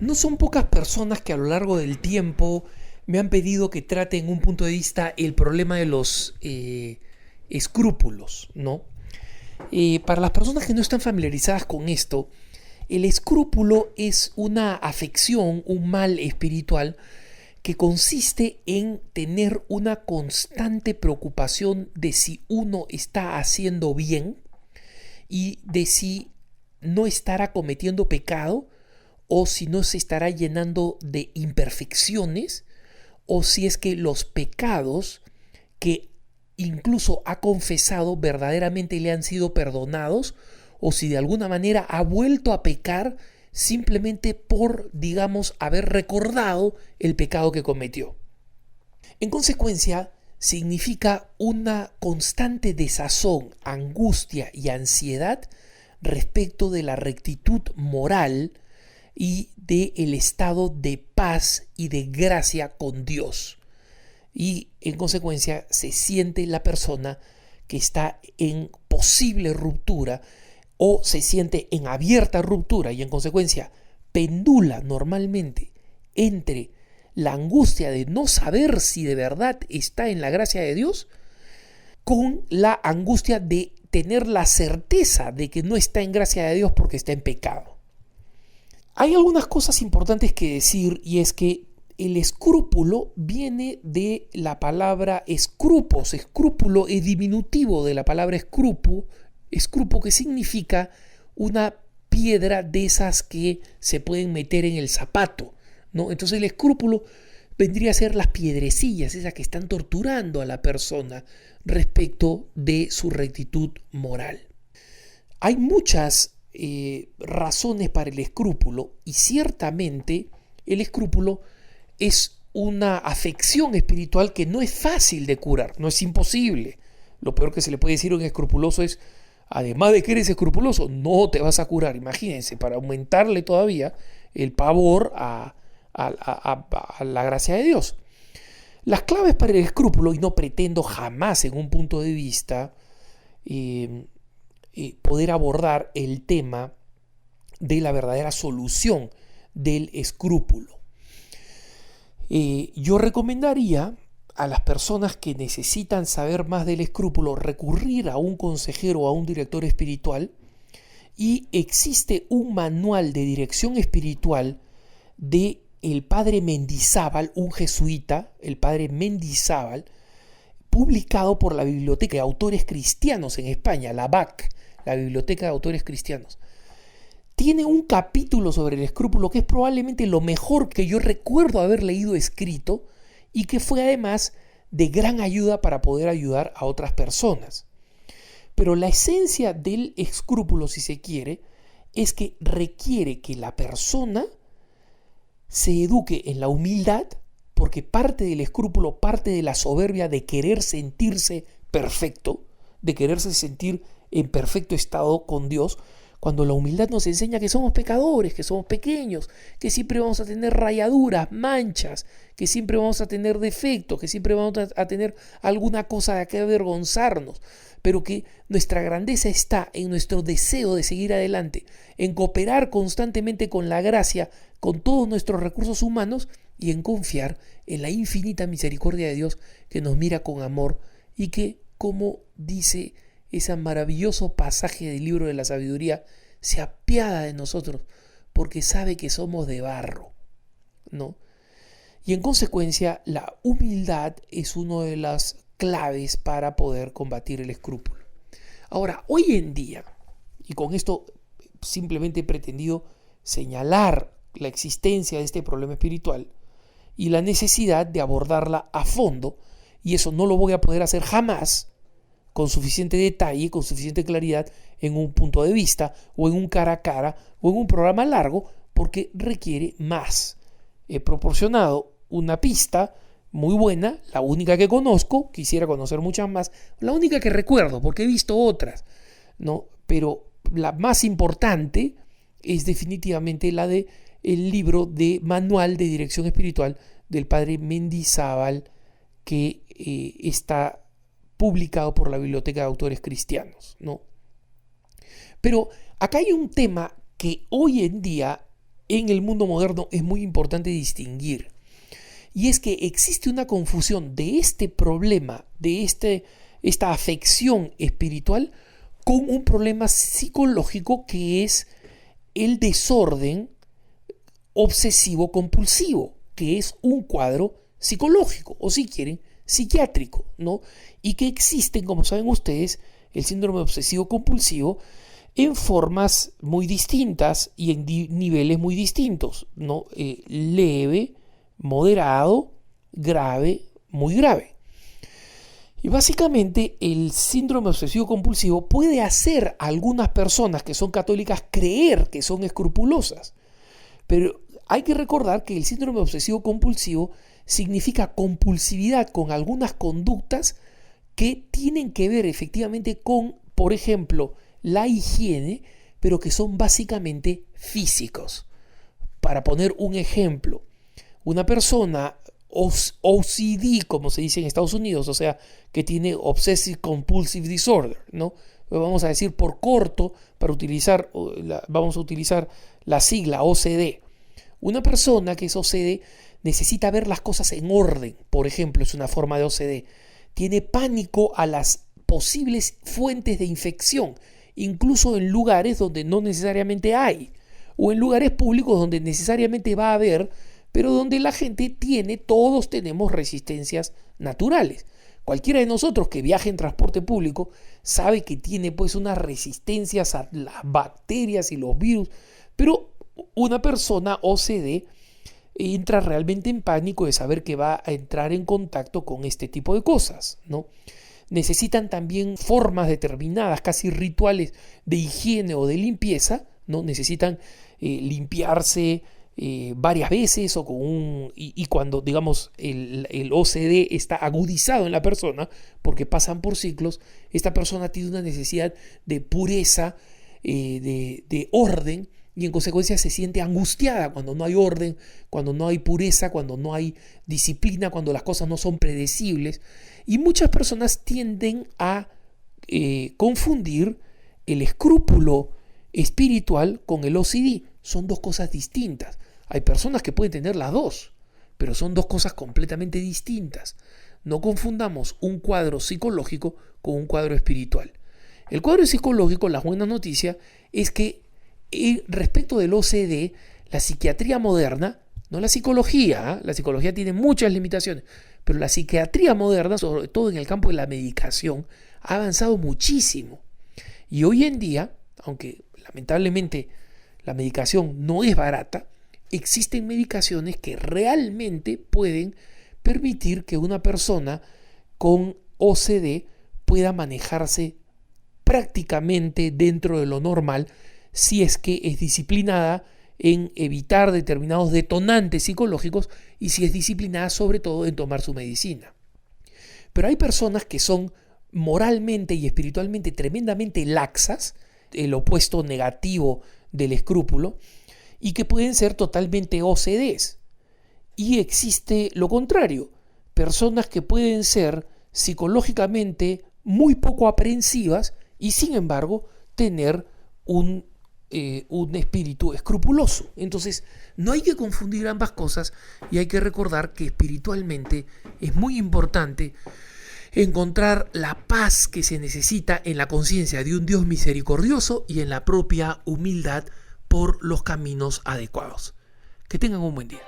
No son pocas personas que a lo largo del tiempo me han pedido que trate en un punto de vista el problema de los escrúpulos, ¿no? Para las personas que no están familiarizadas con esto, el escrúpulo es una afección, un mal espiritual que consiste en tener una constante preocupación de si uno está haciendo bien y de si no estará cometiendo pecado o si no se estará llenando de imperfecciones o si es que los pecados que incluso ha confesado verdaderamente le han sido perdonados o si de alguna manera ha vuelto a pecar simplemente por, digamos, haber recordado el pecado que cometió. En consecuencia, significa una constante desazón, angustia y ansiedad respecto de la rectitud moral y del estado de paz y de gracia con Dios. Y en consecuencia se siente la persona que está en posible ruptura o se siente en abierta ruptura y en consecuencia pendula normalmente entre la angustia de no saber si de verdad está en la gracia de Dios con la angustia de tener la certeza de que no está en gracia de Dios porque está en pecado. Hay algunas cosas importantes que decir y es que el escrúpulo viene de la palabra escrupos. Escrúpulo es diminutivo de la palabra escrupo que significa una piedra de esas que se pueden meter en el zapato, ¿no? Entonces el escrúpulo vendría a ser las piedrecillas, esas que están torturando a la persona respecto de su rectitud moral. Hay muchas razones para el escrúpulo y ciertamente el escrúpulo es una afección espiritual que no es fácil de curar, no es imposible. Lo peor que se le puede decir a un escrupuloso es, además de que eres escrupuloso, no te vas a curar. Imagínense, para aumentarle todavía el pavor a la gracia de Dios. Las claves para el escrúpulo, y no pretendo jamás en un punto de vista poder abordar el tema de la verdadera solución del escrúpulo. Yo recomendaría a las personas que necesitan saber más del escrúpulo recurrir a un consejero o a un director espiritual, y existe un manual de dirección espiritual de el padre Mendizábal, un jesuita, el padre Mendizábal, publicado por la Biblioteca de Autores Cristianos en España, la BAC, la Biblioteca de Autores Cristianos. Tiene un capítulo sobre el escrúpulo que es probablemente lo mejor que yo recuerdo haber leído escrito y que fue además de gran ayuda para poder ayudar a otras personas. Pero la esencia del escrúpulo, si se quiere, es que requiere que la persona se eduque en la humildad, porque parte del escrúpulo, parte de la soberbia de querer sentirse perfecto, de quererse sentir en perfecto estado con Dios, cuando la humildad nos enseña que somos pecadores, que somos pequeños, que siempre vamos a tener rayaduras, manchas, que siempre vamos a tener defectos, que siempre vamos a tener alguna cosa de que avergonzarnos, pero que nuestra grandeza está en nuestro deseo de seguir adelante, en cooperar constantemente con la gracia, con todos nuestros recursos humanos y en confiar en la infinita misericordia de Dios que nos mira con amor y que, como dice ese maravilloso pasaje del libro de la sabiduría, se apiada de nosotros porque sabe que somos de barro, ¿no? Y en consecuencia, la humildad es una de las claves para poder combatir el escrúpulo. Ahora, hoy en día, y con esto simplemente he pretendido señalar la existencia de este problema espiritual y la necesidad de abordarla a fondo, y eso no lo voy a poder hacer jamás con suficiente detalle, con suficiente claridad en un punto de vista o en un cara a cara o en un programa largo, porque requiere más. He proporcionado una pista muy buena, la única que conozco, quisiera conocer muchas más, la única que recuerdo porque he visto otras, ¿no? Pero la más importante es definitivamente la de el libro de Manual de Dirección Espiritual del padre Mendizábal, que está publicado por la Biblioteca de Autores Cristianos, ¿no? Pero acá hay un tema que hoy en día en el mundo moderno es muy importante distinguir. Y es que existe una confusión de este problema, de esta afección espiritual, con un problema psicológico que es el desorden obsesivo compulsivo, que es un cuadro psicológico, o si quieren, psiquiátrico, ¿no? Y que existen, como saben ustedes, el síndrome obsesivo compulsivo en formas muy distintas y en niveles muy distintos, ¿no? Leve, moderado, grave, muy grave. Y básicamente el síndrome obsesivo compulsivo puede hacer a algunas personas que son católicas creer que son escrupulosas. Pero hay que recordar que el síndrome obsesivo compulsivo significa compulsividad con algunas conductas que tienen que ver efectivamente con, por ejemplo, la higiene, pero que son básicamente físicos. Para poner un ejemplo, una persona OCD, como se dice en Estados Unidos, o sea, que tiene Obsessive Compulsive Disorder, ¿no? Vamos a decir por corto, vamos a utilizar la sigla OCD. Una persona que es OCD necesita ver las cosas en orden, por ejemplo, es una forma de OCD. Tiene pánico a las posibles fuentes de infección, incluso en lugares donde no necesariamente hay, o en lugares públicos donde necesariamente va a haber, pero donde la gente todos tenemos resistencias naturales. Cualquiera de nosotros que viaje en transporte público sabe que tiene pues unas resistencias a las bacterias y los virus, pero una persona OCD entra realmente en pánico de saber que va a entrar en contacto con este tipo de cosas, ¿no? Necesitan también formas determinadas, casi rituales de higiene o de limpieza, ¿no? Necesitan limpiarse varias veces o y cuando digamos el OCD está agudizado en la persona porque pasan por ciclos, esta persona tiene una necesidad de pureza, de orden, y en consecuencia se siente angustiada cuando no hay orden, cuando no hay pureza, cuando no hay disciplina, cuando las cosas no son predecibles. Y muchas personas tienden a confundir el escrúpulo espiritual con el OCD. Son dos cosas distintas. Hay personas que pueden tener las dos, pero son dos cosas completamente distintas. No confundamos un cuadro psicológico con un cuadro espiritual. El cuadro psicológico, la buena noticia es que respecto del OCD, la psiquiatría moderna, no la psicología, la psicología tiene muchas limitaciones, pero la psiquiatría moderna, sobre todo en el campo de la medicación, ha avanzado muchísimo. Y hoy en día, aunque lamentablemente la medicación no es barata, existen medicaciones que realmente pueden permitir que una persona con OCD pueda manejarse prácticamente dentro de lo normal si es que es disciplinada en evitar determinados detonantes psicológicos y si es disciplinada sobre todo en tomar su medicina. Pero hay personas que son moralmente y espiritualmente tremendamente laxas, el opuesto negativo del escrúpulo, y que pueden ser totalmente OCDs. Y existe lo contrario, personas que pueden ser psicológicamente muy poco aprensivas y sin embargo tener un espíritu escrupuloso. Entonces no hay que confundir ambas cosas y hay que recordar que espiritualmente es muy importante encontrar la paz que se necesita en la conciencia de un Dios misericordioso y en la propia humildad por los caminos adecuados. Que tengan un buen día.